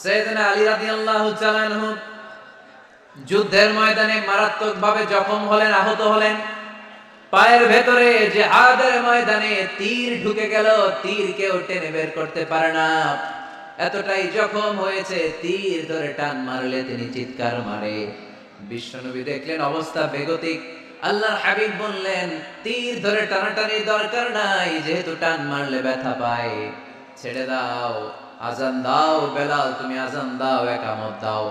সাইয়েদনা আলী রাদিয়াল্লাহু তাআলা আনহু যুদ্ধের ময়দানে মারাত্মকভাবে জখম হলেন, আহত হলেন। পায়ের ভেতরে জিহাদের ময়দানে তীর ঢুকে গেল, তীর কেউ টেনে বের করতে পারে না। এতটাই জখম হয়েছে, তীর ধরে টান মারলে তিনি চিৎকার মারে। বিশ্বনবী দেখলেন অবস্থা বেগতিক। আল্লাহর হাবিব বললেন, তীর ধরে টানাটানির দরকার নাই, যেহেতু টান মারলে ব্যথা পায়, ছেড়ে দাও, আজান দাও। বেলাল, তুমি আজান দাও, একামত দাও।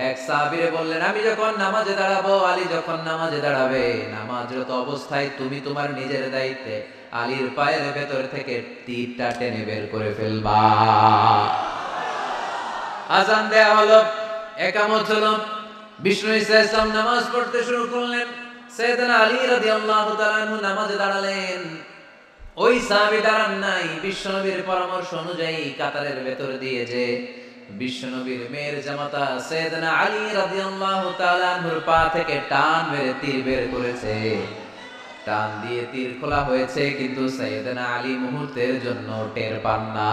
এক সাহাবীরে বললেন, আমি যখন নামাজে দাঁড়াবো, আলী যখন নামাজে দাঁড়াবে, নামাজরত অবস্থায় তুমি তোমার নিজের দায়িত্বে আলীর পায়ের ভেতর থেকে তীরটা টেনে বের করে ফেলবা। আজান দেয়া হলো, একামত হলো। বিষ্ণু ইসলাম নামাজ পড়তে শুরু করলেন। সাইয়েদনা আলী রাদিয়াল্লাহু তাআলা আনহু নামাজে দাঁড়ালেন। ওই সাহাবী দাঁড়ান নাই। বিশ্বনবীর পরামর্শ অনুযায়ী কাতারের ভেতর দিয়ে যে বিশ্বনবীর মেয়ের জামাতা সাইয়েদনা আলী রাদিয়াল্লাহু তাআলা আনহুর পা থেকে টান মেরে তীর বের করেছে। টান দিয়ে তীর খোলা হয়েছে, কিন্তু সাইয়েদনা আলী মুহূর্তের জন্য টের পান না।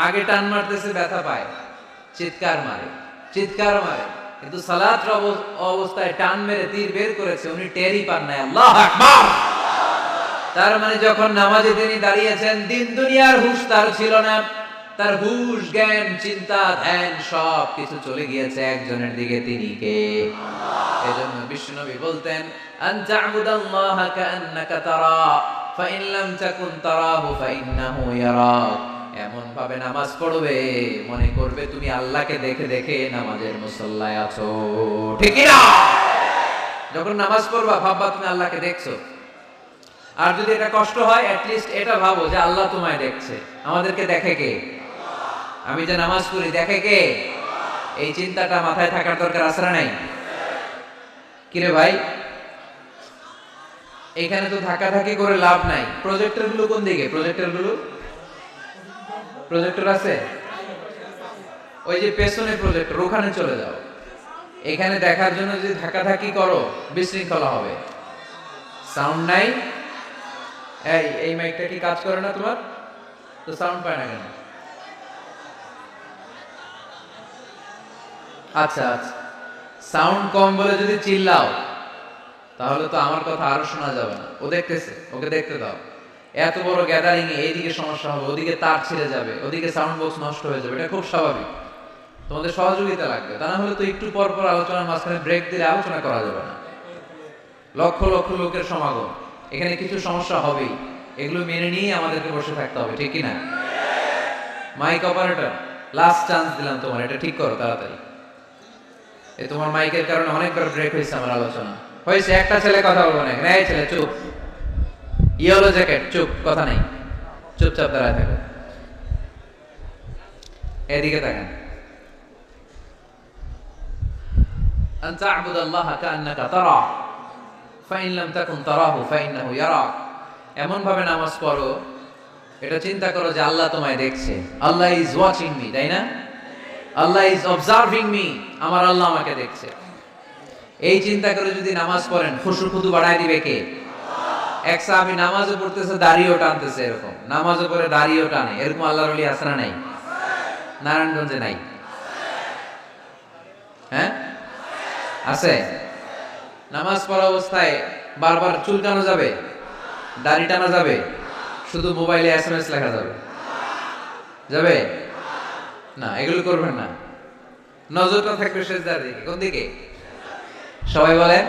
আগে টান মারতেছে, ব্যথা পায়, চিৎকার মারে, চিৎকার মারে, কিন্তু সালাতের অবস্থায় টান মেরে তীর বের করেছে, উনি টেরই পান নাই। আল্লাহু আকবার। তার মানে যখন নামাজে তিনি দাঁড়িয়েছেন, দিন দুনিয়ার হুঁশ তার ছিল না। তার হুঁশ, জ্ঞান, চিন্তা, ধ্যান সব কিছু চলে গিয়েছে একজনের দিকে, তিনি কে? এজন্য বিশ্বনবী বলতেন, আন তা'বুদাল্লাহা কাআন্নাকা তারা ফাইন লাম তাকুন তারাহু ফাইন্নাহু ইয়ারাক। এমন ভাবে নামাজ পড়বে, মনে করবে তুমি আল্লাহকে দেখে দেখে নামাজের মুসল্লায় আছো। ঠিক কি না? যখন নামাজ পড়বা, ভাববা তুমি আল্লাহকে দেখছো। আর যদি এটা কষ্ট হয়, অ্যাট লিস্ট এটা ভাবো যে আল্লাহ তোমায় দেখছে। আমাদেরকে দেখে কে? আমি যে নামাজ পড়ি, দেখে কে? এই চিন্তাটা মাথায় থাকার দরকার আছে না নাই? কিরে ভাই, এখানে তো ধাক্কাধাক্কি করে লাভ নাই। প্রজেক্টর গুলো কোন দিকে? প্রজেক্টর গুলো, প্রজেক্টর আছে ওই যে পেছনে প্রজেক্টর, ওখানে চলে যাও। এখানে দেখার জন্য যদি ধাক্কাধাক্কি করো, বিশৃঙ্খলা হবে। সাউন্ড নাই। এই মাইকটা কি কাজ করে না তোমার? তো সাউন্ড পায় না কেন? আচ্ছা আচ্ছা, সাউন্ড কম বলে যদি চিল্লাও, তাহলে তো আমার কথা আরো শোনা যাবে না। ও দেখতেছে, ওকে দেখতে দাও। এত বড় গ্যাদারিং এ এইদিকে সমস্যা হবে, ওদিকে তার ছিঁড়ে যাবে, ওদিকে সাউন্ড বক্স নষ্ট হয়ে যাবে। এটা খুব স্বাভাবিক। তোমাদের সহযোগিতা লাগবে, তা না হলে তো একটু পর পর আলোচনার মাঝখানে ব্রেক দিলে আলোচনা করা যাবে না। লক্ষ লক্ষ লোকের সমাগম, এখানে কিছু সমস্যা হবেই। এগুলো মেনে নিয়ে আমাদেরকে বসে থাকতে হবে, ঠিক কিনা? মাইক অপারেটর, লাস্ট চান্স দিলাম তোমার, এটা ঠিক করো তাড়াতাড়ি। এই তোমার মাইকের কারণে অনেকবার ব্রেক হয়েছে আমার আলোচনা। হয়েছে, একটা ছেলে কথা বলবো না। এই ছেলে চুপ, ইয়েলো জ্যাকেট চুপ, কথা নেই, চুপচাপ দাঁড়ায় থাকো। এদিকে তাকান। আন তা'বুদাল্লাহা কাআন্নাকা তারা ফাইন লাম তাকুন তারাহু ফাইন্নাহু ইয়ারাক। এমন ভাবে নামাজ পড়ো, এটা চিন্তা করো যে আল্লাহ তোমায় দেখছে। আল্লাহ ইজ ওয়াচিং মি, তাই না? আল্লাহ ইজ অবজার্ভিং মি, আমার আল্লাহ আমাকে দেখছে। এই চিন্তা করে যদি নামাজ পড়েন, খুশু খুদু বাড়ায় দিবে কে? এক সাহাবী নামাজও পড়তেছে, দাড়িও টানতেছে। এরকম নামাজও পড়ে দাড়িও টানে, এরকম আল্লাহর ওলি আছে না নাই? নারায়ণগঞ্জে নাই? হ্যাঁ আছে। নামাজ পড়া অবস্থায় বারবার চুলকানো যাবে, দাড়ি টানা যাবে, শুধু মোবাইলে এসএমএস লেখা যাবে? যাবে না, এগুলো করবেন না। নজরটা থাকবে সেজদার দিকে। কোন দিকে? সবাই বলেন,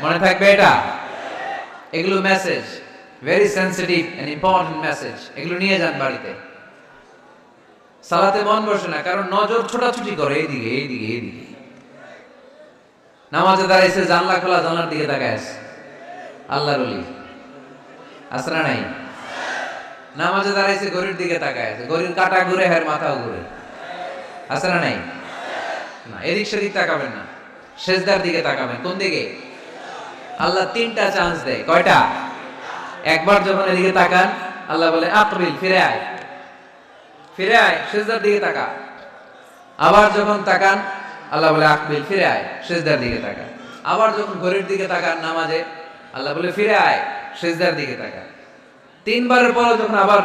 মনে থাকবে এটা। এগুলো message, very sensitive and important message. এগুলো নিয়ে যান বাড়িতে। সালাতে মন বসে না, কারণ নজর ছোটাছুটি করে এইদিকে এইদিকে এইদিকে। নামাজে দাঁড়াইছে, জানলা খোলা, জানলার দিকে তাকায় আছে। আল্লাহর ওলি আছে না নাই? নামাজে দাঁড়াইছে, ঘড়ির দিকে তাকায় আছে, ঘড়ির কাঁটা ঘুরে, হের মাথাও ঘুরে। আছে না নাই? না, এদিক সেদিক তাকাবেন না, সেজদার দিকে তাকাবেন। কোন দিকে? আল্লাহ তিনটা চান্স দেয়। কয়টা? একবার যখন এদিকে তাকান, আল্লাহ বলে আকবিল, ফিরে আয়, ফিরে আয়, সেজদার দিকে তাকা। আবার যখন তাকান, আল্লাহ বলে আকবিল, ফিরে আয়, সেজদার দিকে তাকা। আবার যখন ঘড়ির দিকে তাকান নামাজে, আল্লাহ বলে ফিরে আয়, সেজদার দিকে তাকা। তিনবারের পর যখন আবার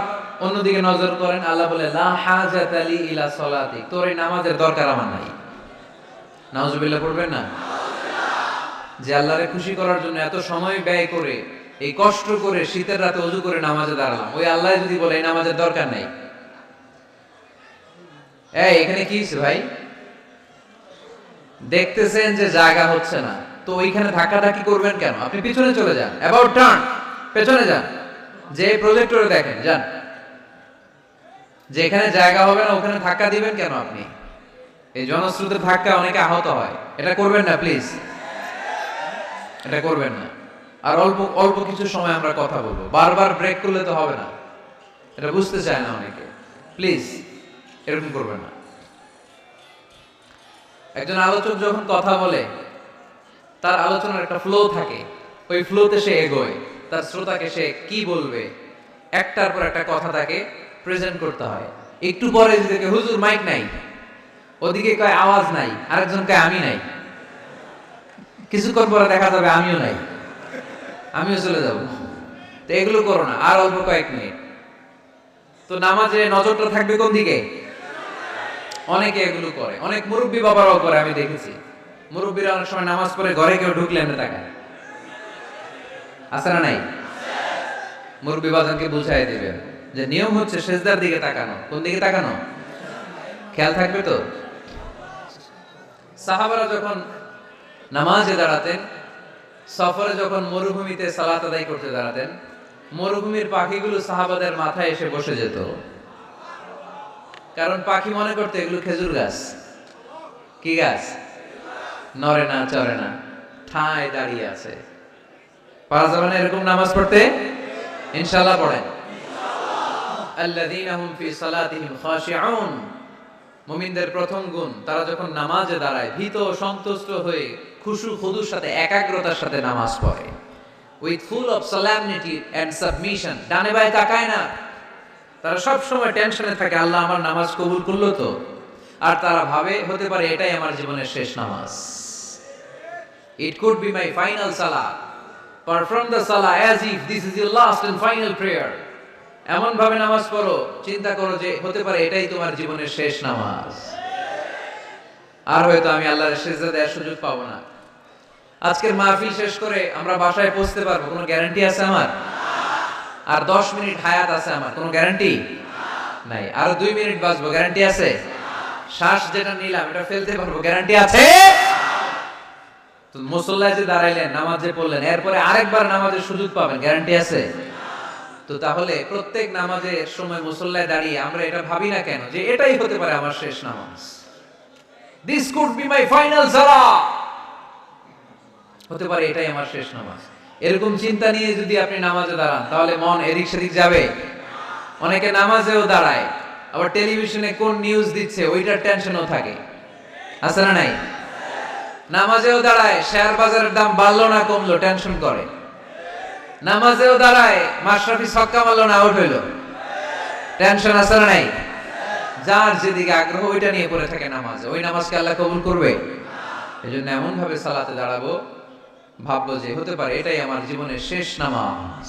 অন্যদিকে নজর করেন, আল্লাহ বলে লা হাজাতা লি ইলা সলাতি, তোর এই নামাজের দরকার আমার নাই। নাউজুবিল্লাহ পড়বেন না? যে আল্লাহরে খুশি করার জন্য এত সময় ব্যয় করে, এই কষ্ট করে শীতের রাতে ওযু করে নামাজে দাঁড়ালাম, ওই আল্লাহ যদি বলে এই নামাজের দরকার নাই, এই এখানে কি হইছে ভাই? দেখতেছেন যে জায়গা হচ্ছে না, তো ওইখানে ধাক্কাধাক্কি করবেন কেন? আপনি পিছনে চলে যান, অ্যাবাউট টার্ন, পেছনে যান, যে প্রজেক্টরে দেখেন যান। যেখানে জায়গা হবে না ওখানে ধাক্কা দিবেন কেন আপনি? এই জনস্রোতের ধাক্কা অনেকে আহত হয়, এটা করবেন না প্লিজ, এটা করবেন না। আর অল্প অল্প কিছু সময় আমরা কথা বলবো, বারবার ব্রেক করলে তো হবে না, এটা বুঝতে চায় না অনেকে। প্লিজ এরকম করবেন না। একজন আলোচক যখন কথা বলে, তার আলোচনার একটা ফ্লো থাকে, ওই ফ্লোতে সে এগোয়, তার শ্রোতাকে সে কি বলবে একটার পর একটা কথা তাকে প্রেজেন্ট করতে হয়। একটু পরে যদি দেখে হুজুর মাইক নাই, ওদিকে কয় আওয়াজ নাই, আরেকজন কয় আমি নাই, কিছুক্ষণ পরে দেখা যাবে আমিও নাই, আমিও চলে যাব। তো এগুলো করো না, আর অল্প কয়েক মিনিট। তো নামাজে নজরটা থাকবে কোন দিকে? অনেকে এগুলো করে, অনেক মুরব্বী বাবারাও করে, আমি দেখেছি। মুরব্বীরা অনেক সময় নামাজ পড়ে ঘরে কেউ ঢুকলে এমনি তাকায়, আছে না নাই? মুরব্বী বাজানকে বুঝাই দিবেন যে নিয়ম হচ্ছে সেজদার দিকে তাকানো। কোন দিকে তাকানো? খেয়াল থাকবে তো। সাহাবারা যখন নামাজে দাঁড়াতেন, সফরে যখন মরুভূমিতে সালাত আদায় করতে দাঁড়াতেন, মরুভূমির পাখিগুলো সাহাবাদের মাথায় এসে বসে যেত, কারণ পাখি মনে করতে এগুলো খেজুর গাছ। কি গাছ? নড়ে না, চড়ে না, ঠায় দাঁড়িয়ে আছে। পারা যাবে না এরকম নামাজ পড়তে? ইনশাআল্লাহ পড়েন। আল্লাযীনা হুম ফি সালাতিহিম খাশিউন, মুমিনদের প্রথম গুণ, তারা যখন নামাজে দাঁড়ায় ভীত সন্তুষ্ট হয়ে খুশু খুদুর সাথে একাগ্রতার সাথে নামাজ পড়ে, with full of solemnity and submission। ডানে বায়ে তাকায় না, তারা সব সময় টেনশনে থাকে আল্লাহ আমার নামাজ কবুল করলো তো। আর তারা ভাবে হতে পারে এটাই আমার জীবনের শেষ নামাজ, it could be my final salah, perform the salah as if this is your last and final prayer। এমন ভাবে নামাজ পড়ো, চিন্তা করো যে হতে পারে এটাই তোমার জীবনের শেষ নামাজ, আর হয়তো আমি আল্লাহর সিজদা দেওয়ার সুযোগ পাবো না। আজকের মাহফিল শেষ করে আমরা বাসায় পৌঁছতে পারবো কোনো গ্যারান্টি আছে আমার? আর 10 মিনিট হায়াত আছে আমার, কোনো গ্যারান্টি নাই। আর 2 মিনিট বাঁচবো, গ্যারান্টি আছে? শ্বাস যেটা নিলাম এটা ফেলতে পারবো, গ্যারান্টি আছে? তো মুসল্লায় যে দাঁড়াইলেন, নামাজে পড়লেন, এরপরে আরেকবার নামাজের সুযোগ পাবেন, গ্যারান্টি আছে? তো তাহলে প্রত্যেক নামাজের সময় মুসল্লায় দাঁড়িয়ে আমরা এটা ভাবি না কেন যে এটাই হতে পারে আমার শেষ নামাজ, this could be my final সালাহ, হতে পারে এটাই আমার শেষ নামাজ। এরকম চিন্তা নিয়ে যদি আপনি নামাজে দাঁড়ান, তাহলে মন এদিক সেদিক যাবে। অনেকে নামাজেও দাঁড়ায়, আবার টেলিভিশনে কোন নিউজ দিচ্ছে ওইটার টেনশনও থাকে, আছে না নাই? নামাজেও দাঁড়ায় শেয়ার বাজারের দাম বাড়লো না কমলো, টেনশন করে। নামাজেও দাঁড়ায় মাশরাফি ছক্কা মারলো না আউট হইলো, টেনশন আছে না নাই? যার যেদিকে আগ্রহ ওইটা নিয়ে পড়ে থাকে নামাজে, ওই নামাজকে আল্লাহ কবুল করবে? এজন্য এমন ভাবে সালাতে দাঁড়াবো, ভাববো যে হতে পারে এটাই আমার জীবনের শেষ নামাজ।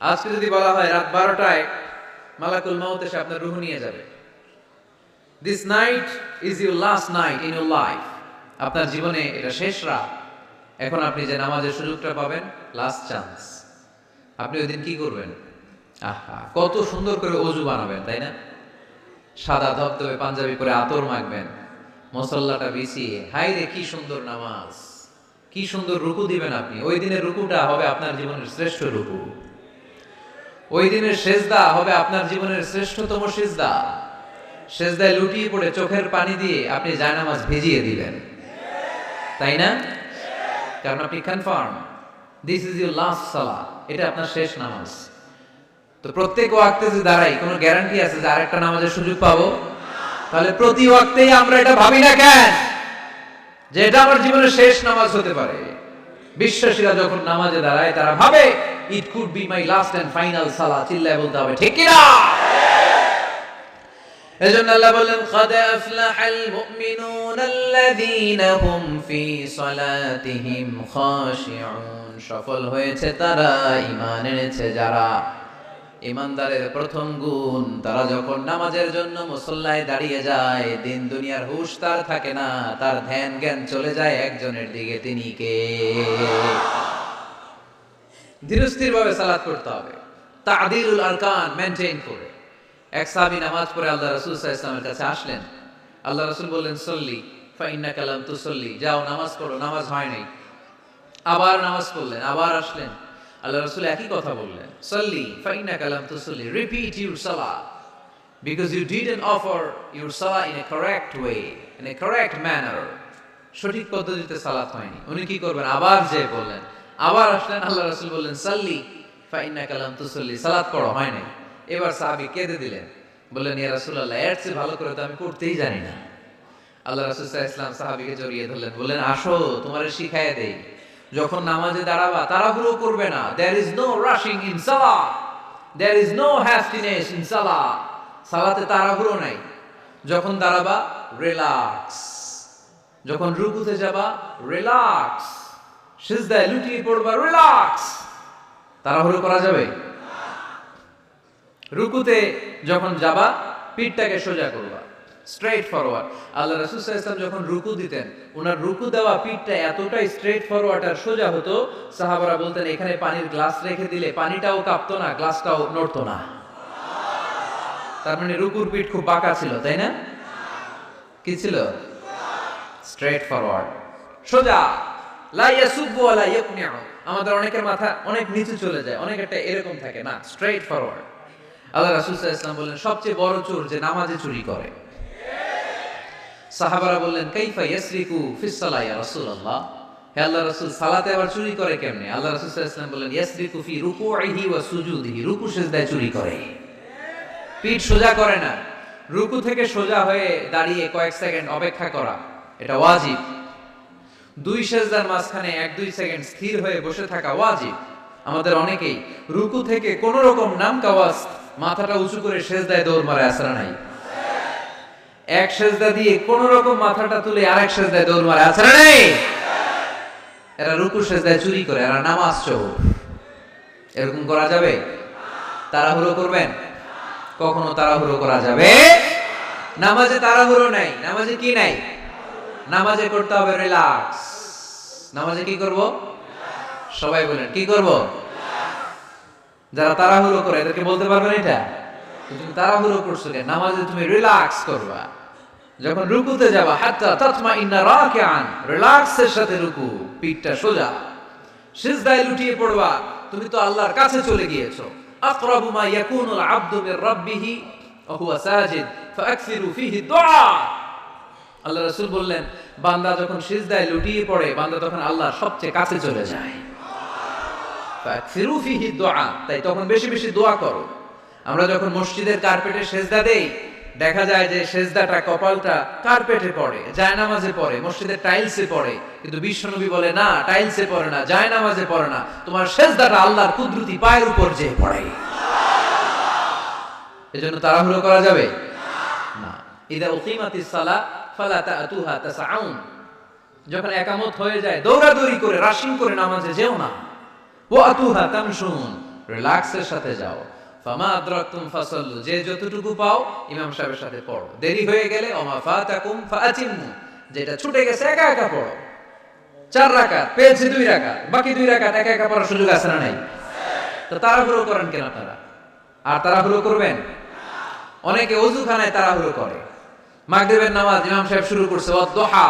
আজকে যদি বলা হয় রাত 12টায় মালাকুল মাউত এসে আপনার রূহ নিয়ে যাবে, this night is your last night in your life, আপনার জীবনে এটা শেষ রাত, এখন আপনি যে নামাজের সুযোগটা পাবেন, লাস্ট চান্স, আপনি ওই দিন কি করবেন? আহা, কত সুন্দর করে অজু বানাবেন, তাই না? সাদা ধবধবে পাঞ্জাবি পরে আতর মাখবেন, মুসল্লাটা বিছিয়ে, হাই রে কি সুন্দর নামাজ, কি সুন্দর রুকু দিবেন আপনি। ওই দিনের রুকুটা হবে আপনার জীবনের শ্রেষ্ঠ রুকু, ওই দিনের সেজদা হবে আপনার জীবনের শ্রেষ্ঠতম সেজদা। সেজদায় লুটিয়ে পড়ে চোখের পানি দিয়ে আপনি জায়নামাজ ভিজিয়ে দিবেন, তাই না? কারণ আপনি confirm this is your last সালাহ, এটা আপনার শেষ নামাজ। তো প্রত্যেক ওয়াক্তে যে দাঁড়াই, কোনো গ্যারান্টি আছে যে আরেকটা নামাজের সুযোগ পাবো? তাহলে প্রতি ওয়াক্তেই আমরা এটা ভাবি না কেন যে এটা আমার জীবনের শেষ নামাজ হতে পারে? বিশ্বাসীরা যখন নামাজে দাঁড়ায় তারা ভাবে it could be my last and final সালাহ। চিল্লায় বলতে হবে ঠিক কি না? এজন্য আল্লাহ বলেন قد أفلح المؤمنون الذين هم في صلاتهم خاشعون, সফল হয়েছে তারা, ঈমান এনেছে যারা, ইমানদারের প্রথম গুণ, তারা যখন নামাজের জন্য মুসল্লায় দাঁড়িয়ে যায়, দিন দুনিয়ার হুশ তার থাকে না, তার ধ্যান জ্ঞান চলে যায় একজনের দিকে, তিনি কে? ধীরস্থির ভাবে সালাত করতে হবে, তা'দিলুল আরকান মেইনটেইন করে। এক সাহাবী নামাজ পড়ে আল্লাহ রাসূল সাল্লাল্লাহু আলাইহি ওয়াসাল্লামের কাছে আসলেন। আল্লাহ রাসূল বললেন, সল্লি ফা ইন্নাকা লাম তুসল্লি, যাও নামাজ পড়ো, নামাজ হয় নাই। আবার নামাজ পড়লেন, আবার আসলেন, আল্লাহ রাসূল একই কথা বললেন, সল্লি ফা ইন্নাকা লাম তুসল্লি, রিপিট ইউর সালাহ because you didn't offer your সালাহ in a correct way, in a correct manner. সঠিক পদ্ধতিতে সালাত হয়নি। উনি কি করবেন? আবার যে বললেন, আবার আসলেন, আল্লাহ রাসূল বললেন, সল্লি ফা ইন্নাকা লাম তুসল্লি, সালাত পড়ো, হয় নাই। এবার সাহাবী কেঁদে দিলেন, বললেন, ইয়া রাসূলুল্লাহ, এর চেয়ে ভালো করে তো আমি পড়তেই জানি না। আল্লাহ রাসূল সাল্লাল্লাহু আলাইহি ওয়াসাল্লাম সাহাবীকে জড়িয়ে ধরলেন, বললেন, আসো তোমারে শিখাইয়া দেই, যখন নামাজে দাঁড়াবা তাড়াহুড়ো করবে না। there is no rushing in salah, there is no hastiness in salah, সালাতে তাড়াহুড়ো নাই। যখন দাঁড়াবা রিল্যাক্স, যখন রুকুতে যাবা রিল্যাক্স, সিজদায় লুটিয়ে পড়বা রিল্যাক্স। তাড়াহুড়ো করা যাবে? রুকুতে যখন যাবা পিঠটাকে সোজা করবা, স্ট্রেট ফরওয়ার্ড। আল্লাহ রাসূল সাল্লাল্লাহু আলাইহি ওয়াসাল্লাম যখন রুকু দিতেন, ওনার রুকু দেওয়া পিঠটা এতটাই স্ট্রেট ফরওয়ার্ড আর সোজা হতো, সাহাবারা বলতেন এখানে পানির গ্লাস রেখে দিলে পানিটাও কাঁপতো না, গ্লাসটাও নড়তো না। তার মানে রুকুর পিঠ খুব বাঁকা ছিল, তাই না? কি ছিল? স্ট্রেট ফরওয়ার্ড, সোজা। লা ইয়াসুবু ওয়া লা ইয়াকনিউ। আমাদের অনেকের মাথা অনেক নিচু চলে যায়, অনেকেরটা এরকম থাকে না, স্ট্রেট ফরওয়ার্ড। আল্লাহ রাসূল সাল্লাল্লাহু আলাইহি ওয়াসাল্লাম বললেন, সবচেয়ে বড় চোর যে নামাজে চুরি করে। সাহাবারা বললেন, কাইফা ইয়াসরিকু ফিস সালাহ ইয়া রাসূলুল্লাহ, হে আল্লাহর রাসূল, সালাতে আবার চুরি করে কেমনে? আল্লাহ রাসূল সাল্লাল্লাহু আলাইহি ওয়াসাল্লাম বললেন, ইয়াসরিকু ফি রুকুইহি ওয়া সুজুদিহি, রুকু সিজদায় চুরি করে, পিঠ সোজা করে না। রুকু থেকে সোজা হয়ে দাঁড়িয়ে কয়েক সেকেন্ড অপেক্ষা করা, এটা ওয়াজিব। দুই সিজদার মাঝখানে 1-2 সেকেন্ড স্থির হয়ে বসে থাকা ওয়াজিব। আমাদের অনেকেই রুকু থেকে কোন রকম নাম কাওয়াজ মাথাটা উঁচু করে সিজদায় দৌড় মারে, আসরা নাই? এক সিজদা দিয়ে কোন রকম মাথাটা তুলে আরেক সিজদায় দৌড় মারে, আসরা নাই? এরা রুকু সিজদায় চুরি করে, এরা নামাজ চোর। এরকম করা যাবে? তাড়াহুড়ো করবেন? কখনো তাড়াহুড়ো করা যাবে? নামাজে তাড়াহুড়ো নাই। নামাজে কি নাই? নামাজে করতে হবে রিল্যাক্স। নামাজে কি করব? সবাই বলেন, কি করব? যারা তাড়াহুড়ো করে এদেরকে বলতে পারবেন এটা? তুমি তাড়াহুড়ো করছো কেন? নামাজে তুমি রিল্যাক্স করবা। যখন রুকুতে যাবা, হাত্তা তাতমাইন্না রাকিআন, রিল্যাক্সের সাথে রুকু, পিঠটা সোজা। সিজদায় লুটিয়ে পড়বা, তুমি তো আল্লাহর কাছে চলে গিয়েছো। আকরাবু মা ইয়াকুনুল আবদু মির রাব্বিহি ওয়া হুয়া সাজিদ ফাআকসিরু ফীহি দুআ। আল্লাহ রাসূল বললেন, বান্দা যখন সিজদায় লুটিয়ে পড়ে, বান্দা তখন আল্লাহর সবচেয়ে কাছে চলে যায়। ফাআকসিরু ফীহি দুআ, তাই তখন বেশি বেশি দোয়া করো। আমরা যখন মসজিদের কার্পেটে সিজদা দেই, দেখা যায় যে সিজদাটা, কপালটা কার্পেটে পড়ে, জায়নামাজে পড়ে, মসজিদের টাইলসে পড়ে। কিন্তু বিশ্বনবী বলে, না, টাইলসে পড়ে না, জায়নামাজে পড়ে না, তোমার সিজদাটা আল্লাহর কুদরতি পায়ের উপর যেয়ে পড়ে। এজন্য তাড়াহুড়ো করা যাবে না। ইযা উকিমাতিস সালাহ ফালা তা'তুহা তাসআউন, যখন একামত হয়ে যায় দৌড়াদৌড়ি করে, রাশিং করে নামাজে যেও না। ওয়া আতুহা তামশুন, রিল্যাক্সের সাথে যাও। ফামা আদরাকতুম ফাসাল্লু, যে যতটুকু পাও ইমাম সাহেবের সাথে পড়ো। দেরি হয়ে গেলে ওমা ফাতাকুম ফাআতিমু, যেটা ছুটে গেছে একা একা পড়ো। 4 রাকাত পেয়েছে 2 রাকাত, বাকি 2 রাকাত একা একা পড়ার সুযোগ আছে না নাই? তো তাড়াহুড়ো করেন কেন আপনারা? আর তাড়াহুড়ো করবেন? অনেকে ওযুখানায় তাড়াহুড়ো করে। মাগরিবের নামাজ ইমাম সাহেব শুরু করছে, ওয়াদ-দুহা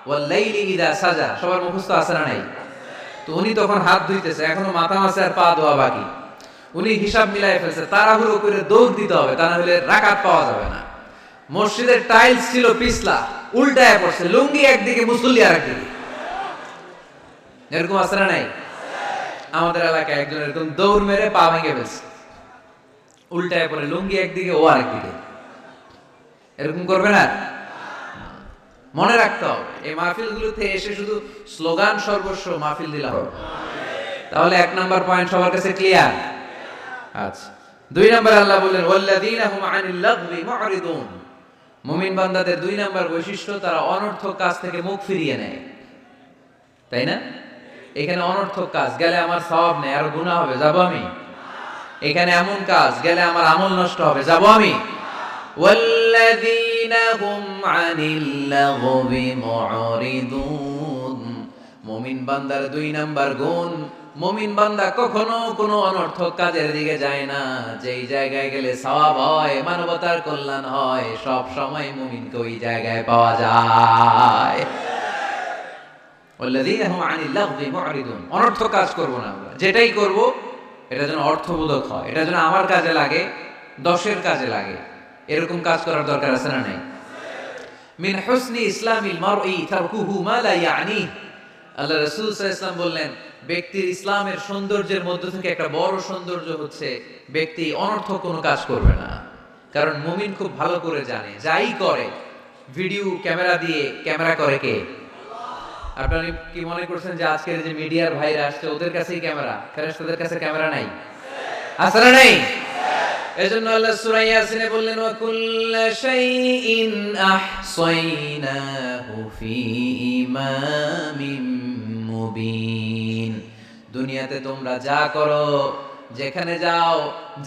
ওয়াল লাইলি ইযা সাজা, সবার মুখস্থ আছে না নাই? তো উনি তখন হাত ধুইতেছে, এখনো মাথা মাসে আর পা ধোয়া বাকি। উনি হিসাব মিলাই ফেলছে, তাড়াহুড়ো করে দৌড় দিতে হবে, তা না হলে রাকাত পাওয়া যাবে না। মসজিদের টাইলস ছিল পিছলা, উল্টায় পড়ছে, লুঙ্গি একদিকে মুসল্লি আরেকদিকে। এরকম আছে না নাই? আমাদের এলাকায় একজন এরকম দৌড় মেরে পা ভেঙে ফেলছে, উল্টায় পড়ে, লুঙ্গি একদিকে ও আরেকদিকে। এরকম করবে না। মনে রাখতে হবে, এই মাহফিলগুলোতে এসে শুধু স্লোগান সর্বস্ব মাহফিল দিলে হবে? তাহলে 1 নাম্বার পয়েন্ট সবার কাছে ক্লিয়ার? আচ্ছা, 2 নাম্বার আল্লাহ বললেন, ওয়াল্লাযীনা হুম আনিল লাগবি মু'রিদুন, মুমিন বান্দাদের 2 নাম্বার বৈশিষ্ট্য, তারা অনর্থক কাজ থেকে মুখ ফিরিয়ে নেয়। তাই না? এখানে অনর্থক কাজ গেলে আমার সওয়াব নেই, আর গুনাহ হবে, যাব আমি? এখানে এমন কাজ গেলে আমার আমল নষ্ট হবে, যাব আমি? ওয়াল্লাযীনা হুম আনিল লাগবি মুরিদুন। মুমিন বান্দার 2 নাম্বার গুণ, মুমিন বান্দা কখনো কোনো অনর্থক কাজের দিকে যায় না। যেই জায়গায় গেলে সওয়াব হয়, মানবতার কল্যাণ হয়, সব সময় মুমিনকে ওই জায়গায় পাওয়া যায়। ওয়াল্লাযীনা হুম আনিল লাগবি মুরিদুন। অনর্থক কাজ করব না আমরা, যেটাই করব এটা যেন অর্থবোধক হয়, এটা যেন আমার কাজে লাগে, দশের কাজে লাগে, এরকম কাজ করার দরকার আছে না নাই? মিন হুসনি ইসলামিল মারই তারকুহু মা লা ইয়ানি। আল্লাহ রাসূল সাল্লাল্লাহু আলাইহি ওয়াসাল্লাম বললেন, ব্যক্তির ইসলামের সৌন্দর্যের মধ্য থেকে একটা বড় সৌন্দর্য হচ্ছে ব্যক্তি অনর্থক কোনো কাজ করবে না। কারণ মুমিন খুব ভালো করে জানে, যাই করে ভিডিও ক্যামেরা দিয়ে ক্যামেরা করে কে? আপনারা কি মনে করছেন যে আজকের যে মিডিয়ার ভাইরা আসছে ওদের কাছেই ক্যামেরা? ফেরেশতাদের কাছে ক্যামেরা নাই? আছে না নাই? এজন্য আল্লাহ সূরা ইয়াসিনে বললেন, ওয়া কুল্লা শাইইন আহসাইনাহু ফি ইমামিম মুবিন। দুনিয়াতে তোমরা যা করো, যেখানে যাও,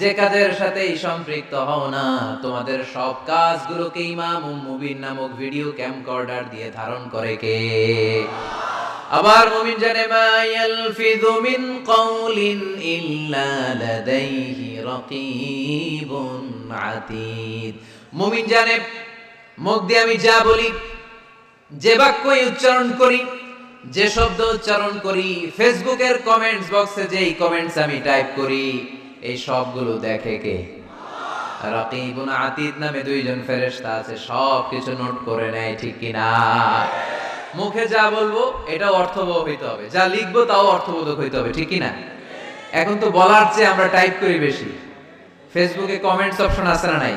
যে কাজের সাথেই সম্পৃক্ত হও না, তোমাদের সব কাজগুলোকে ইমাম মুবিন নামক ভিডিও ক্যামকর্ডার দিয়ে ধারণ করে কে? আবার মুমিন জানে, মা ইয়ালফিযু মিন কাউলিন ইল্লা লাদাইহি রাকীবুন আতীদ। মুমিন জানে, মুখ দিয়ে আমি যা বলি, যে বাক্যই উচ্চারণ করি, যে শব্দ উচ্চারণ করি, ফেসবুকের কমেন্টস বক্সে যেই কমেন্টস আমি টাইপ করি, এই সবগুলো দেখে কে? রাকীবুন আতীদ নামে 2 জন ফেরেশতা আছে, সব কিছু নোট করে নেয়, ঠিক কি না? মুখে যা বলবো এটা অর্থবহ হইতে হবে, যা লিখবো তাও অর্থবোধক হইতে হবে, ঠিক কি না? এখন তো বলার চেয়ে আমরা টাইপ করি বেশি। ফেসবুকে কমেন্টস অপশন আছে না নাই?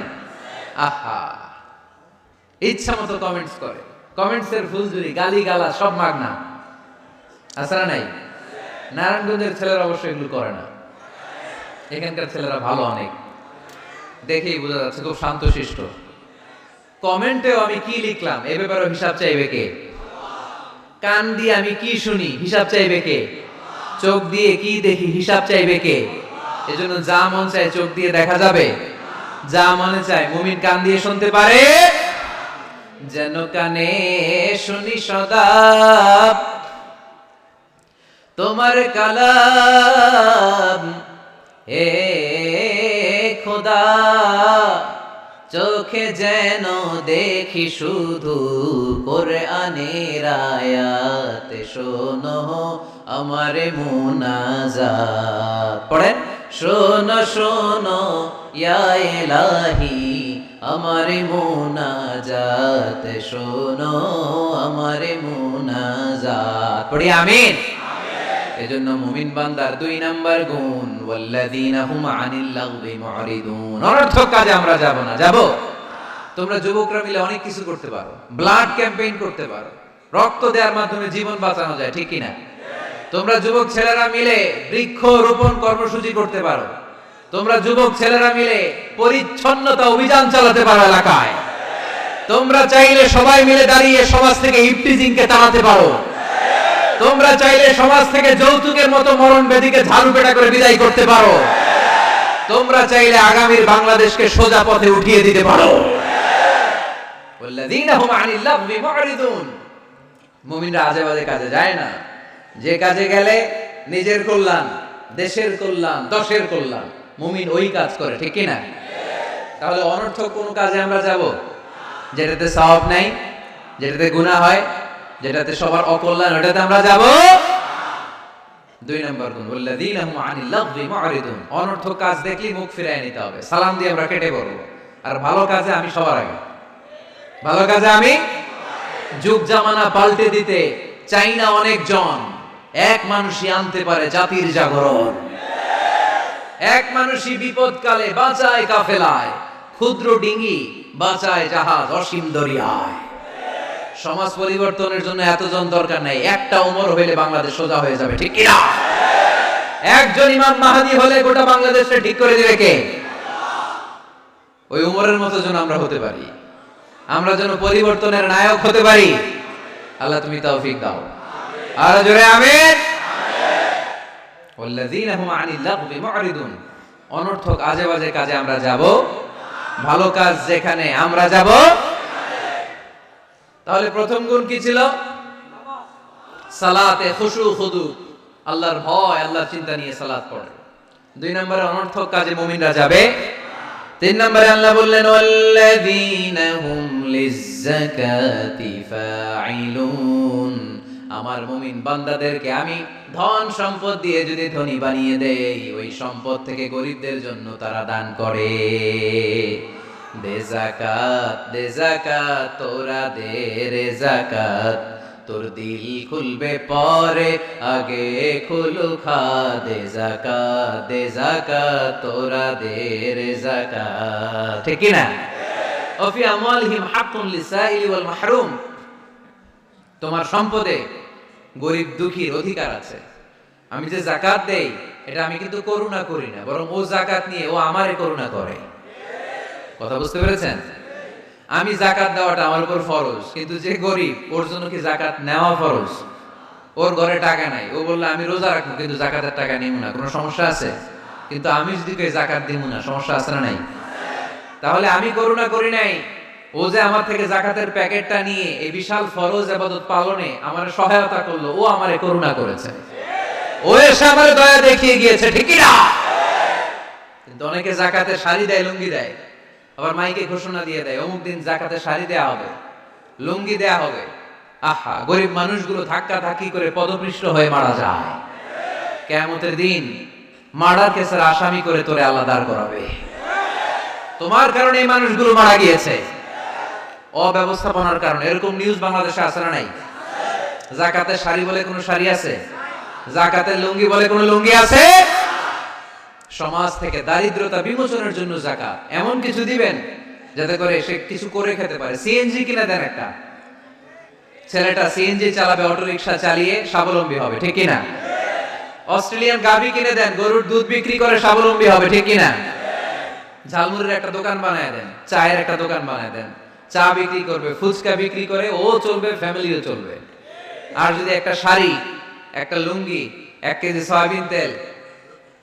আহা, ইচ্ছা মতো কমেন্টস করে, কমেন্টসের ফুলঝুরি, গালি গালা সব মাগনা, আছে না নাই? নারায়ণগঞ্জের ছেলেরা অবশ্যই এগুলো করে না, এখানকার ছেলেরা ভালো অনেক, দেখেই বোঝা যাচ্ছে খুব শান্তশিষ্ট। কমেন্টেও আমি কি লিখলাম এ ব্যাপারে হিসাব চাইবে কে? কান দিয়ে আমি কি শুনি হিসাব চাইবে কে? চোখ দিয়ে কি দেখি হিসাব চাইবে কে? এজন্য যা মন চায় চোখ দিয়ে দেখা যাবে, যা মনে চায় মুমিন কান দিয়ে শুনতে পারে। যেন কানে শুনি সদা তোমার কালাম, হে খোদা, চোখে যেন দেখি শুধু কোরআনের আয়াত, শোনো আমার মুনাজাত। পড়েন, শোনো শোনো ইয়া ইলাহি আমার মুনাজাত, শোনো আমার মুনাজাত। পড়ি আমিন। এজন্য মুমিন বান্দার 2 নাম্বার গুণ, ওয়াল্লাযীনা হুম আনিল লাগবি মুরিদুন। অনর্থক কাজে আমরা যাব না, যাব? তোমরা যুবকরা মিলে অনেক কিছু করতে পারো, ব্লাড ক্যাম্পেইন করতে পারো, রক্ত দেওয়ার মাধ্যমে জীবন বাঁচানো যায়, ঠিক কি না? তোমরা যুবক ছেলেরা মিলে বৃক্ষ রোপণ কর্মসূচি করতে পারো, তোমরা যুবক ছেলেরা মিলে পরিচ্ছন্নতা অভিযান চালাতে পারো এলাকায়, তোমরা চাইলে সবাই মিলে দাঁড়িয়ে সমাজ থেকে ইফটিজিংকে তাড়াতে পারো, তোমরা চাইলে সমাজ থেকে যৌতুকের মতো মরণ ব্যাধিকে ঝাড়ু পেটা করে বিদায় করতে পারো, তোমরা চাইলে আগামীর বাংলাদেশকে সোজা পথে উঠিয়ে দিতে পারো। ওয়াল্লাযীনা হুম আনিল লাগবি মুরিদুন। মুমিনরা আজেবাজে কাজে যায় না, যে কাজে গেলে নিজের কল্যাণ, দেশের কল্যাণ, দশের কল্যাণ, মুমিন ওই কাজ করে, ঠিক কি না? তাহলে অনর্থক কোন কাজে আমরা যাব যেটাতে সওয়াব নাই, যেটাতে গুনাহ হয়, যেটাতে সবার অকল্যাণ, ওটাতে আমরা যাব? 2 নাম্বার গুণ, ওয়াল্লাযীনা হুম আনিল লাগবি মুরিদুন। অনর্থক কাজ দেখলে মুখ ফিরায় নিতে হবে, সালাম দিয়ে আমরা কেটে পড়ব। আর ভালো কাজে আমি সবার আগে, ভালো কাজে আমি। যুগ জামানা পাল্টে দিতে চাই না অনেক জন, এক মানুষই আনতে পারে জাতির জাগরণ। এক মানুষই বিপদকালে বাঁচায় কাফেলায়, ক্ষুদ্র ডিঙ্গি বাঁচায় জাহাজ অসীম দরিয়ায়। সমাজ পরিবর্তনের জন্য এতজন দরকার নাই, একটা ওমর হইলে বাংলাদেশ সোজা হয়ে যাবে, ঠিক কি না? একজন ইমাম মাহদী হলে গোটা বাংলাদেশে ঠিক করে দিবে কে? ওই ওমরের মতো যেন আমরা হতে পারি, আমরা যেন পরিবর্তনের নায়ক হতে পারি। আল্লাহ তুমি তৌফিক দাও, আর জোরে আমিন। ওয়াল্লাযীনা হুম আনিল লাগবি মুরিদুন। অনর্থক আজে বাজে কাজে আমরা যাব, ভালো কাজ যেখানে আমরা যাব। তাহলে প্রথম গুণ কি ছিল? সালাতে খুশু খুদু, আল্লাহর ভয়, আল্লাহর চিন্তা নিয়ে সালাত পড়ে। 2 নম্বরে অনর্থক কাজে মুমিনরা যাবে। 3 নম্বরে আল্লাহ বললেন ওয়াল্লাযীনা হুম লিয-যাকাতি ফাঈলুন, আমার মুমিন বান্দাদেরকে আমি ধন সম্পদ দিয়ে যদি ধনী বানিয়ে দেই, ওই সম্পদ থেকে গরিবদের জন্য তারা দান করে। দে যাকাত তোরা দে রে যাকাত, তোর দিল খুলবে পরে আগে খুলু খা। দে যাকাত তোরা দে রে যাকাত, ঠিক কি না? ও ফি আমওয়ালিহিম হাক্কুন লিসাইলি ওয়াল মাহরুম, তোমার সম্পদে গরিব দুঃখীর অধিকার আছে। আমি যে যাকাত দেই, এটা আমি কিন্তু করুণা করি না, বরং ও যাকাত নিয়ে ও আমারে করুণা করে। কথা বুঝতে পেরেছেন? আমি যাকাত দেওয়াটা আমার উপর ফরজ, কিন্তু যে গরিব ওর জন্য কি যাকাত নেওয়া ফরজ? ওর ঘরে টাকা নাই, ও বললে আমি রোজা রাখবো কিন্তু যাকাতের টাকা নিব না, কোনো সমস্যা আছে? কিন্তু আমি যদি কই যাকাত দিব না, সমস্যা আছে না নাই? তাহলে আমি করুণা করি নাই, ও যে আমার থেকে যাকাতের প্যাকেটটা নিয়ে এই বিশাল ফরজ ইবাদত পালনে আমার সহায়তা করলো, ও আমারে করুণা করেছে, ও এসে আমার দয়া দেখিয়ে গিয়েছে, ঠিক কি না? কিন্তু অনেকে যাকাতের শাড়ি দেয়, লুঙ্গি দেয়, আবার মাইকে ঘোষণা দিয়ে দেয় অমুক দিন যাকাতের শাড়ি দেয়া হবে, লুঙ্গি দেয়া হবে। আহা, গরিব মানুষগুলো ধাক্কা ধাক্কি করে পদপৃষ্ঠ হয়ে মারা যায়। কিয়ামতের দিন মার্ডার কেসের আসামি করে তোরে আল্লাহ দাঁড় করাবে। তোমার কারণে এই মানুষগুলো মারা গিয়েছে, অব্যবস্থাপনার কারণে। এরকম নিউজ বাংলাদেশে আছে না নাই? যাকাতের শাড়ি বলে কোনো শাড়ি আছে? যাকাতের লুঙ্গি বলে কোনো লুঙ্গি আছে? সমাজ থেকে দারিদ্রতা বিমোচনের জন্য যাকাত, এমন কিছু দিবেন যাতে করে সে কিছু করে খেতে পারে। সিএনজি কিনে দেন, একটা ছেলেটা সিএনজি চালাবে, অটো রিকশা চালিয়ে স্বাবলম্বী হবে, ঠিক কি না? অস্ট্রেলিয়ান গাভী কিনে দেন, গরুর দুধ বিক্রি করে স্বাবলম্বী হবে, ঠিক কি না? ঝালমুড়ির একটা দোকান বানায় দেন, চায়ের একটা দোকান বানায় দেন, চা বিক্রি করবে, ফুচকা বিক্রি করে ও চলবে, ফ্যামিলিও চলবে। আর যদি একটা শাড়ি, একটা লুঙ্গি, 1 কেজি সয়াবিন তেল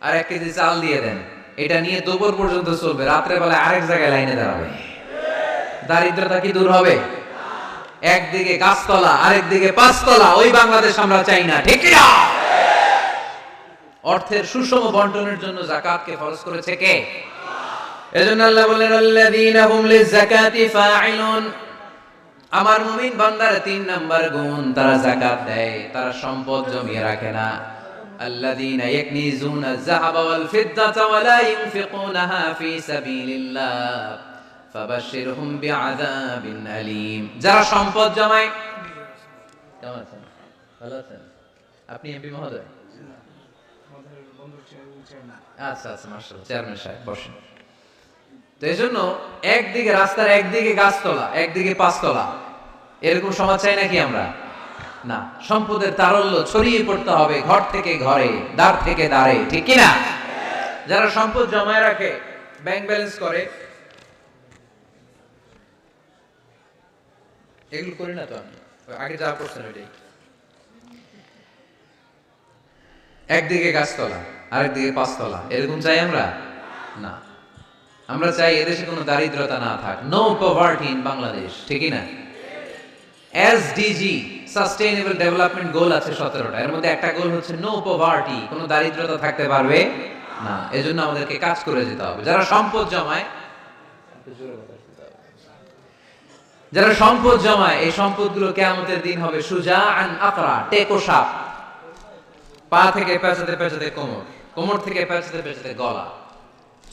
আর 1 কেজি চাল দিয়ে দেন, এটা নিয়ে দুপুর পর্যন্ত চলবে, রাত্রে বেলা আরেক জায়গায় লাইনে দাঁড়াবে। দারিদ্রতা কি দূর হবে? একদিকে গাছতলা, আরেকদিকে 5 তলা, ওই বাংলাদেশ আমরা চাই না, ঠিক না? অর্থের সুষম বন্টনের জন্য যাকাতকে ফরজ করেছে কে? এজন্য আল্লাহ বলেন আল্লাযীনা হুম লিয-যাকাতি ফাঈলুন, আমার মুমিন বান্দার 3 নাম্বার গুণ, তারা যাকাত দেয়, তারা সম্পদ জমিয়ে রাখে না। আল্লাযীনা ইয়াকনিজুনা আয-যাহাবা ওয়াল ফিদ্দাতা ওয়া লা ইউনফিকুনাহা ফি সাবিলিল্লাহ ফাবাশশিরহুম বিআযাবিন আলীম। যারা সম্পদ জমায়, কেমন আছেন? ভালো আছেন? আপনি এমপি মহোদয়? আচ্ছা আচ্ছা, মাশাআল্লাহ, চেয়ারম্যান সাহেব বসেন। তো এজন্য একদিকে রাস্তার একদিকে গাছতলা, একদিকে 5 তলা, এরকম সমাজ চাই নাকি আমরা? না, সম্পদের তারল্য ছড়িয়ে পড়তে হবে, ঘর থেকে ঘরে, দ্বার থেকে দ্বারে, ঠিক কি না? যারা সম্পদ জমায় রাখে, ব্যাংক ব্যালেন্স করে, এগুলো করি না তো আমি, আগে যা করছেন ওইটাই। একদিকে গাছতলা, আরেকদিকে 5 তলা, এরকম চাই আমরা? না, আমরা চাই এদেশে কোনো দারিদ্রতা না থাক, নো পভার্টি ইন বাংলাদেশ, ঠিকই না? এসডিজি, সাস্টেইনেবল ডেভেলপমেন্ট গোল আছে 17টা, এর মধ্যে একটা গোল হচ্ছে নো পভার্টি, কোনো দারিদ্রতা থাকতে পারবে না। এজন্য আমাদেরকে কাজ করে যেতে হবে। যারা সম্পদ জমায়, যারা সম্পদ জমায়, এই সম্পদগুলো কিয়ামতের দিন হবে সুজাআন আকরা, টেকো সাপ, পা থেকে পেঁচাতে পেঁচাতে কোমর, কোমর থেকে পেঁচাতে পেঁচাতে গলা,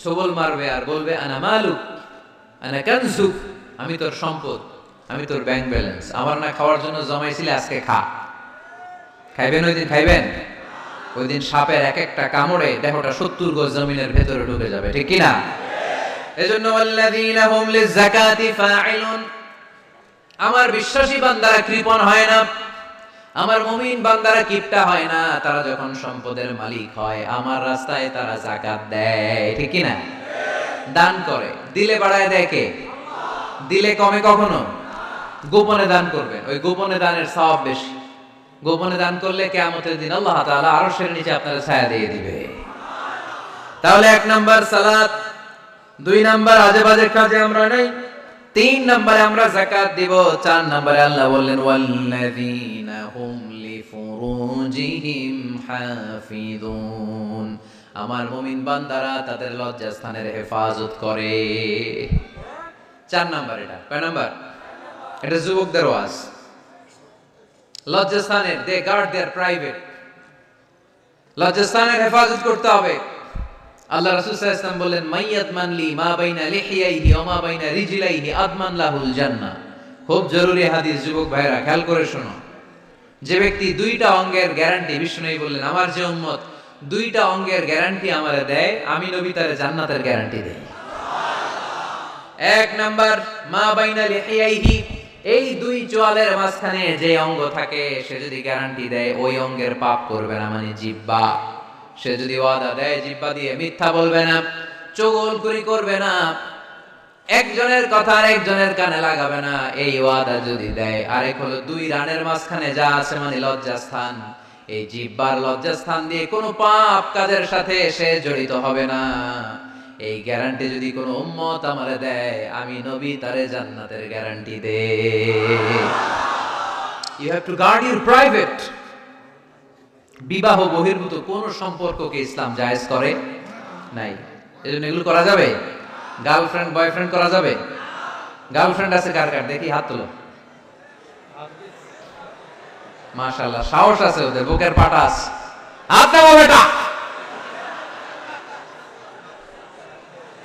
ছবল মারবে আর বলবে আনা মালুক আনা কানজুক, আমি তোর সম্পদ, আমি তোর ব্যাংক ব্যালেন্স, আমার না খাওয়ার জন্য জমাইছিলে, আজকে খা। খাইবেন ওই দিন? খাইবেন? ওই দিন সাপের এক একটা কামড়ে দেহটা 70 গজ জমিনের ভেতরে ঢুকে যাবে, ঠিক কি না? এজন্য আল্লাযীনা হুম লিয-যাকাতি ফাঈলুন, আমার বিশ্বাসী বান্দারা কৃপণ হয় না, আমার মুমিন বান্দারা কিপটা হয় না। তারা যখন সম্পদের মালিক হয়, আমার রাস্তায় তারা যাকাত দেয়, ঠিক কি না? দান করে, দিলে বাড়ায় দেয় কে? দিলে কমে কখনো? গোপনে দান করবেন, ওই গোপনে দানের সওয়াব বেশি। গোপনে দান করলে কিয়ামতের দিন আল্লাহ তাআলা আরশের নিচে আপনার ছায়া দিয়ে দিবে। তাহলে 1 নাম্বার সালাত, 2 নাম্বার আজে বাজে কাজে আমরা নেই, 3 নম্বরে আমরা যাকাত দিব, 4 নম্বরে আল্লাহ বললেন ওয়াল্লাযীনা হুম লিফুরুজিহিম হাফিযুন, আমার মুমিন বান্দারা তাদের লজ্জাস্থানের হেফাজত করে। 4 নাম্বার। এটা কয় নাম্বার? এটা যুবকদের ওয়াজ। লজ্জাস্থানের, দে গার্ড देयर প্রাইভেট, লজ্জাস্থানের হেফাজত করতে হবে। আল্লাহ রাসূল সাল্লাল্লাহু আলাইহি ওয়াসাল্লাম বললেন মাইয়াতমান লি মা বাইনা লিহিয়াইহি ওয়া মা বাইনা রিজলাইহি আদমান লাহুল জান্নাহ। খুব জরুরি হাদিস, যুবক ভাইরা খেয়াল করে শোনো। যে ব্যক্তি 2টা অঙ্গের গ্যারান্টি, বিষ্ণু বললেন আমার যে উম্মত 2টা অঙ্গের গ্যারান্টি আমারে দেয়, আমি নবী তারে জান্নাতের গ্যারান্টি দেই। 1 নাম্বার মা বাইনা লিহিয়াইহি, এই 2 চোয়ালের মাঝখানে যে অঙ্গ থাকে সে যদি গ্যারান্টি দেয় ওই অঙ্গের পাপ করবে না, মানে জিহ্বা। সে যদি ওয়াদা দেয় জিহ্বা দিয়ে মিথ্যা বলবে না, চগলখড়ি করবে না, একজনের কথা আর একজনের কানে লাগাবে না, এই ওয়াদা যদি দেয়। আরেক হলো 2 রানের মাঝখানে যা আছে মানে লজ্জাস্থান, এই জিহ্বার লজ্জাস্থান দিয়ে কোনো পাপ কাজের সাথে সে জড়িত হবে না। এই গ্যারান্টি যদি কোনো উম্মত আমারে দেয়, আমি নবী তারে জান্নাতের গ্যারান্টি দেই। You have to guard your private. বিবাহ বহির্ভূত কোন সম্পর্ককে ইসলাম জায়েজ করে নাই। এজন্য এগুলো করা যাবে? গার্লফ্রেন্ড বয়ফ্রেন্ড করা যাবে? গার্লফ্রেন্ড আছে কার কার দেখি হাত তোলো। মাশাআল্লাহ, সাহস আছে ওদের, বুকের পাটাস। হাত নামাও বেটা।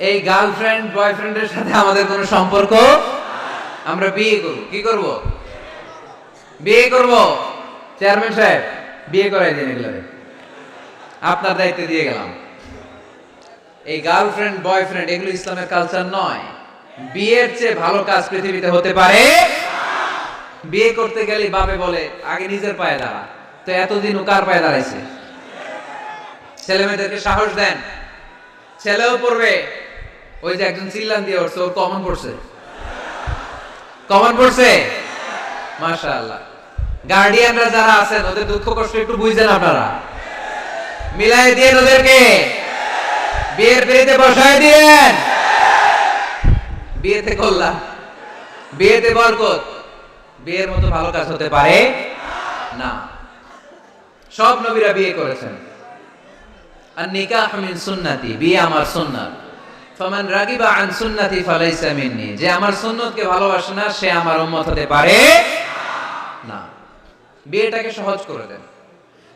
এই গার্লফ্রেন্ড বয়ফ্রেন্ডের সাথে আমাদের কোনো সম্পর্ক, আমরা বিয়ে করব। কি করব? বিয়ে করব। চেয়ারম্যান সাহেব বিয়ে করাই দিন, এগুলো আপনার দায়িত্বে দিয়ে গেলাম। এই গার্লফ্রেন্ড বয়ফ্রেন্ড এগুলো ইসলামের কালচার নয়। বিয়ের চেয়ে ভালো কাজ পৃথিবীতে হতে পারে। বিয়ে করতে গেলে বাপে বলে আগে নিজের পায়ে দাঁড়া, তো এতদিন ও কার পায়ে দাঁড়াইছে? ছেলে মেয়েদেরকে সাহস দেন, ছেলেও পড়বে। ওই যে একজন চিল্লান দিয়ে উঠছে, ওর কমন পড়ছে, কমন পড়ছে। মাশাআল্লাহ। গার্ডিয়ানরা যারা আছেন ওদের দুঃখ কষ্ট একটু বুঝছেন আপনারা, মিলাই দিয়ে ওদেরকে বিয়ের পিড়িতে বসায় দিয়েন। বিয়েতে কল্যাণ, বিয়েতে বরকত। বিয়ের মতো ভালো কাজ হতে পারে না। সব নবীরা বিয়ে করেছেন। আর নিকাহ মিন সুন্নতি, বিয়ে আমার সুন্নাত। ফামান রাগিবা আন সুন্নতি ফালাইসা মিন্নি, যে আমার সুন্নতকে ভালোবাসে না সে আমার উম্মত হতে পারে না। বিয়েটাকে সহজ করে দেন।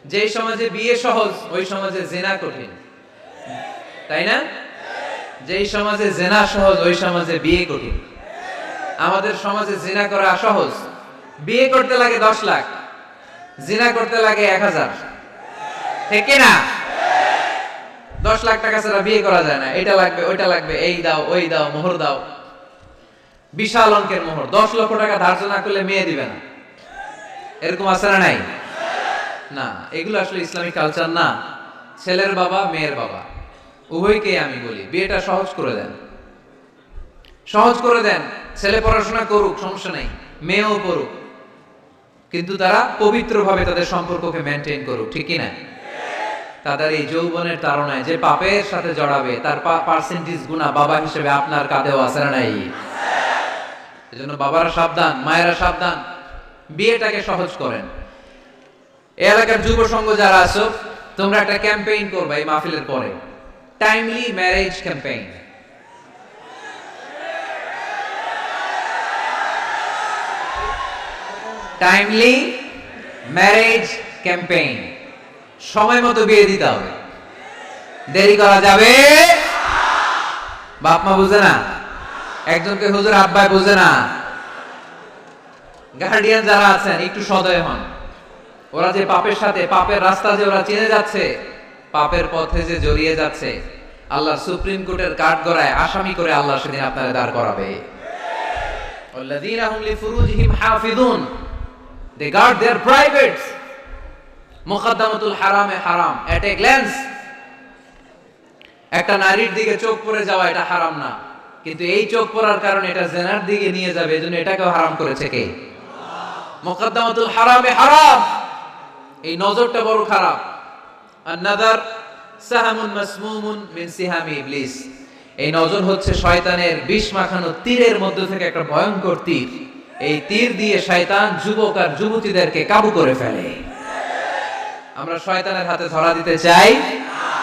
যেই সমাজে বিয়ে সহজ ওই সমাজে জিনা কঠিন, তাই না? যেই সমাজে জিনা সহজ ওই সমাজে বিয়ে কঠিন। আমাদের সমাজে জিনা করা সহজ, বিয়ে করতে লাগে 10 লাখ, জিনা করতে লাগে 1000, ঠিক না? 10 লাখ টাকা ছাড়া বিয়ে করা যায় না। এটা লাগবে ওইটা লাগবে, এই দাও ওই দাও, মোহর দাও, বিশাল অঙ্কের মোহর। 10 লক্ষ টাকা ধার্য না করলে মেয়ে দিবে না, এরকম আছে না নাই? না, এগুলো আসলে ইসলামিক কালচার না। ছেলের বাবা মেয়ের বাবা উভয়কে আমি বলি বিয়েটা সহজ করে দেন, সহজ করে দেন। ছেলে পড়াশোনা করুক, সমস্যা নেই, মেয়েও পড়ুক, কিন্তু তারা পবিত্রভাবে তাদের সম্পর্ককে মেনটেন করুক, ঠিক কি না? তাদের এই যৌবনের তাড়নায় যে পাপের সাথে জড়াবে তার পার্সেন্টেজ গুণা বাবা হিসেবে আপনার কাঁধেও আছে না নাই? এজন্য বাবারা সাবধান, মায়েরা সাবধান, বিয়েটাকে সহজ করেন। এই এলাকার যুব সংঘ যারা আছো তোমরা একটা ক্যাম্পেইন করবা এই মাহফিলের পরে, timely marriage campaign. Timely marriage campaign. সময় মতো বিয়ে দিতে হবে, দেরি করা যাবে। বাপ মা বুঝে না, একজনকে হুজুর আব্বাই বুঝে না। গার্ডিয়ান যারা আছেন একটু সদয় হন। ওরা যে পাপের সাথে, পাপের রাস্তা যে ওরা চিনে যাচ্ছে, পাপের পথে যে জড়িয়ে যাচ্ছে, আল্লাহ সুপ্রিম কোর্টের কাঠগড়ায় আসামি করে আল্লাহ সেদিন আপনারা দাঁড় করাবে। আল্লাযীনা হুম লিফুরুজিহিম হাফিযুন, they guard their privates. মুকদ্দামাতুল হারামে হারাম, এট এ গ্ল্যান্স। একটা নারীর দিকে চোখ পড়ে যাওয়া এটা হারাম না, কিন্তু এই চোখ পড়ার কারণে এটা জিনার দিকে নিয়ে যাবে, এজন্য এটাকেও হারাম করেছে কে? মুকদ্দামাতুল হারামে হারাম। এই নজরটা বড় খারাপ। আর নাদার সাহামুন মাসমুমুন মিন সিহামি ইবলিস। এই নজর হচ্ছে শয়তানের বিষ মাখানো তীরের মধ্য থেকে একটা ভয়ঙ্কর তীর। এই তীর দিয়ে শয়তান যুবক আর যুবতীদেরকে কাবু করে ফেলে। আমরা শয়তানের হাতে ধরা দিতে চাই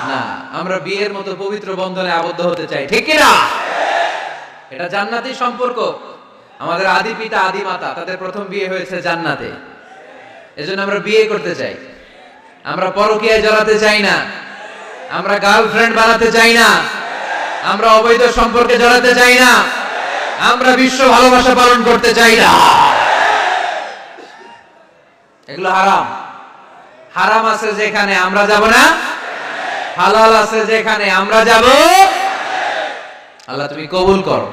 না, আমরা বিয়ের মতো পবিত্র বন্ধনে আবদ্ধ হতে চাই, ঠিক কি না? এটা জান্নাতি সম্পর্ক। আমাদের আদি পিতা আদি মাতা তাদের প্রথম বিয়ে হয়েছে জান্নাতে, এজন্য আমরা বিয়ে করতে চাই। আমরা পরকীয়ায় জড়াতে চাই না, আমরা গার্লফ্রেন্ড বানাতে চাই না, আমরা অবৈধ সম্পর্কে জড়াতে চাই না, আমরা বিশ্ব ভালোবাসা পালন করতে চাই না। এগুলো হারাম। হারাম আছে যেখানে আমরা যাব না, হালাল আছে যেখানে আমরা যাব। আল্লাহ তুমি কবুল করো।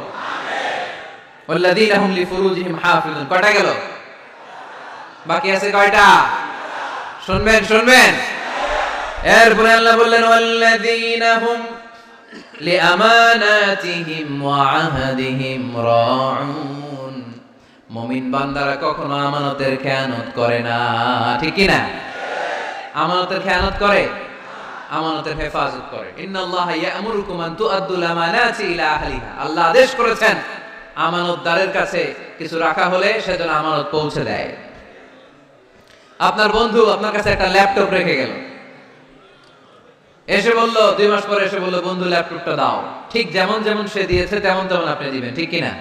ওয়াল্লাযীনা হুম লিফুরুজিহিম হাফিজুন। কয়টা গেল? বাকি আছে কয়টা? শুনবেন। এরপরে আল্লাহ বললেন ওয়াল্লাযীনা হুম লিআমানাতিহিম ওয়া আহদিহিম রাউন। মুমিন বান্দারা কখনো আমানতের খেয়ানত করে না, ঠিক কি না? আমানতের খেয়ানত করে, আমানতের হেফাজত করে। ইন্নাল্লাহা ইয়া'মুরুকুম আন তুআদ্দুল আমানাতি ইলা আহলিহা। আল্লাহ আদেশ করেছেন আমানতদারের কাছে কিছু রাখা হলে সে যেন আমানত পৌঁছে দেয়। আপনার বন্ধু আপনার কাছে একটা ল্যাপটপ রেখে গেল, এসে বলল 2 মাস পরে এসে বলল বন্ধু ল্যাপটপটা দাও। ঠিক যেমন যেমন সে দিয়েছে তেমন তেমন আপনি দিবেন, ঠিক কি না?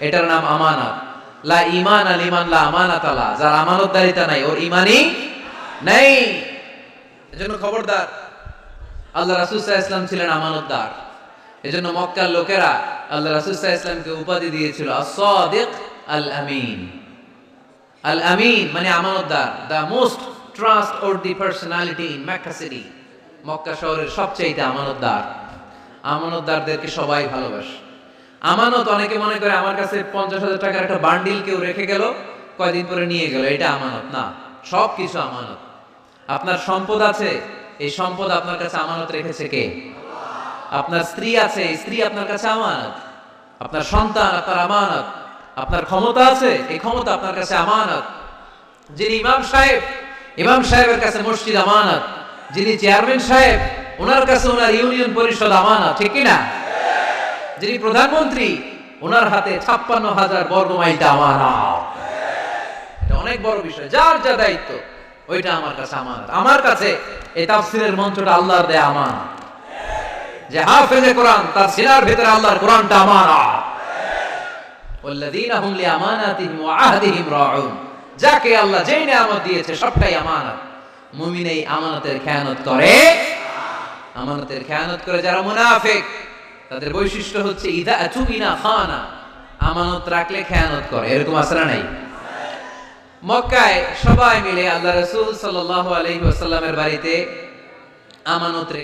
এটার নাম আমানত। লা ঈমান লিমান লা আমানাতা লা। যার আমানতদারিতা নাই ওর ঈমানই নাই। এজন্য খবরদার। আল্লাহ রাসূল সাল্লাল্লাহু আলাইহি ওয়াসাল্লাম ছিলেন আমানতদার। এজন্য মক্কার লোকেরা আল্লাহ রাসূল সাল্লাল্লাহু আলাইহি ওয়াসাল্লামকে উপাধি দিয়েছিল আস-সাদিক আল আমিন। আল আমিন মানে আমানতদার, the most trustworthy personality in Mecca city। Mecca শহরের সবচেয়ে আমানতদার। আমানতদারদেরকে সবাই ভালোবাসে। আমানত অনেকে মনে করে আমার কাছে 50,000 টাকার একটা বান্ডিল কেউ রেখে গেল, কয়দিন পরে নিয়ে গেল, এটা আমানত না। সবকিছু আমানত। আপনার সম্পদ আছে, এই সম্পদ আপনার কাছে আমানত রেখেছে কে? আপনার স্ত্রী আছে, এই স্ত্রী আপনার কাছে আমানত। আপনার সন্তান আপনার আমানত। আপনার ক্ষমতা আছে, এই ক্ষমতা আপনার কাছে আমানত। যিনি ইমাম সাহেবের কাছে মসজিদ আমানত। যিনি চেয়ারম্যান সাহেব, ওনার কাছে ওনার ইউনিয়ন পরিষদ আমানত, ঠিক কি না? যিনি প্রধানমন্ত্রী, ওনার হাতে 56,000 বর্গ মাইলটা আমানত। এটা অনেক বড় বিষয়। যার যা দায়িত্ব ওইটা আমার কাছে আমানত। আমার কাছে এই তাফসীরের মন্ত্রটা আল্লাহর দেয়া আমানত। যে হাফেজে কোরআন, তার সিনার ভিতরে আল্লাহর কোরআনটা আমানত। ওয়াল্লাযীনা হুম লিআমানাতিহিম ওয়া আহদিহিম রাউন। যাকে আল্লাহ যেই নিয়ামত দিয়েছে সবটাই আমানত। মুমিন এই আমানতের খেয়ানত করে। আমানতের খেয়ানত করে যারা মুনাফিক, তাদের বৈশিষ্ট্য হচ্ছে ইযা আতুমিনা খানা। আমানত রাখলে খেয়ানত করে। এরকম আছে না নাই? মক্কায় সবাই মিলে আল্লাহ রাসূল সাল্লাল্লাহু আলাইহি ওয়াসাল্লামের বাড়িতে আমানত